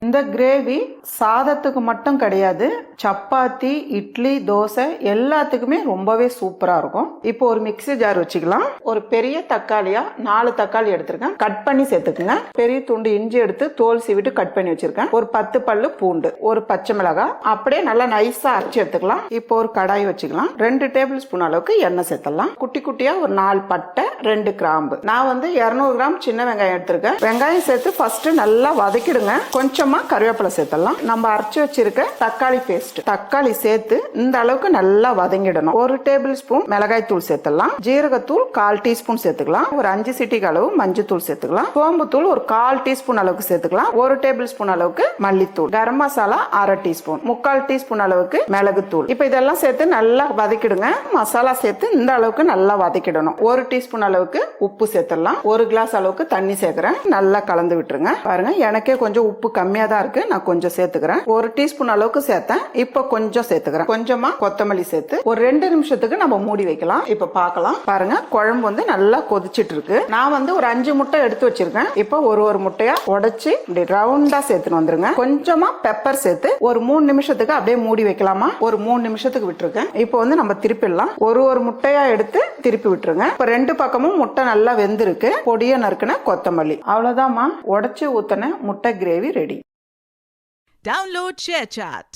இந்த கிரேவி சாதத்துக்கு மட்டும் கிடையாது, சப்பாத்தி, இட்லி, தோசை எல்லாத்துக்குமே ரொம்பவே சூப்பரா இருக்கும். இப்போ ஒரு மிக்ஸி ஜார் வச்சுக்கலாம். ஒரு பெரிய தக்காளியா 4 தக்காளி எடுத்திருக்கேன், கட் பண்ணி சேர்த்துக்குங்க. பெரிய துண்டு இஞ்சி எடுத்து தோல் சீவிட்டு கட் பண்ணி வச்சிருக்கேன். ஒரு 10 பல்லு பூண்டு, ஒரு பச்சை மிளகாய் அப்படியே நல்லா நைஸா அரைச்சு எடுத்துக்கலாம். இப்போ ஒரு கடாய் வச்சுக்கலாம். 2 டேபிள் ஸ்பூன் அளவுக்கு எண்ணெய் சேர்த்தலாம். குட்டி குட்டியா ஒரு 4 பட்டை, 2 கிராம்பு. நான் 200 கிராம் சின்ன வெங்காயம் எடுத்திருக்கேன். வெங்காயம் சேர்த்து ஃபர்ஸ்ட் நல்லா வதக்கிடுங்க. கொஞ்சமா கருவேப்பிலை சேர்த்தலாம். நம்ம அரைச்சு வச்சிருக்க தக்காளி பேஸ்ட், தக்காளி சேர்த்து இந்த அளவுக்கு நல்லா வதங்கிடணும். 1 டேபிள் ஸ்பூன் மிளகாய் தூள் சேர்த்தலாம். ஜீரகத்தூள் 1/4 டீஸ்பூன் சேர்த்துக்கலாம். ஒரு 5 சிட்டிக்கு அளவு மஞ்சள் தூள் சேர்த்துக்கலாம். சோம்பு தூள் ஒரு 1/4 டீஸ்பூன் அளவுக்கு சேர்த்துக்கலாம். 1 டேபிள் ஸ்பூன் அளவுக்கு மல்லித்தூள், கரம் மசாலா 1/2 டீஸ்பூன், 3/4 டீஸ்பூன் அளவுக்கு மிளகு தூள். இப்ப இதெல்லாம் சேர்த்து நல்லா வதக்கிடுங்க. மசாலா சேர்த்து இந்த அளவுக்கு நல்லா வதக்கிடணும். 1 டீஸ்பூன் அளவுக்கு உப்பு சேர்த்துடலாம். 1 கிளாஸ் அளவுக்கு தண்ணி சேர்க்கிறேன். நல்லா கலந்து விட்டுருங்க. பாருங்க, எனக்கே கொஞ்சம் உப்பு கம்மியா தான் இருக்கு, நான் கொஞ்சம் சேர்த்துக்கிறேன். 1 டீஸ்பூன் அளவுக்கு சேர்த்தேன். இப்ப கொஞ்சம் சேர்த்துக்கிறேன். கொஞ்சமா கொத்தமல்லி சேர்த்து ஒரு 2 நிமிஷத்துக்கு நம்ம மூடி வைக்கலாம். இப்ப பார்க்கலாம். பாருங்க, குழம்பு நல்லா கொதிச்சிட்டு இருக்கு. நான் ஒரு 5 முட்டை எடுத்து வச்சிருக்கேன். இப்ப ஒரு முட்டையா உடைச்சு இப்படி ரவுண்டா சேர்த்துன்னு வந்துருங்க. கொஞ்சமா பெப்பர் சேர்த்து ஒரு 3 நிமிஷத்துக்கு அப்படியே மூடி வைக்கலாமா? ஒரு 3 நிமிஷத்துக்கு விட்டுருக்கேன். இப்போ நம்ம திருப்பிடலாம். ஒரு முட்டையா எடுத்து திருப்பி விட்டுருங்க. இப்ப 2 பக்கமும் முட்டை நல்லா வெந்திருக்கு. பொடிய நறுக்குன கொத்தமல்லி. அவ்வளவுதான்மா, உடைச்சு ஊத்தின முட்டை கிரேவி ரெடி. Download ShareChat.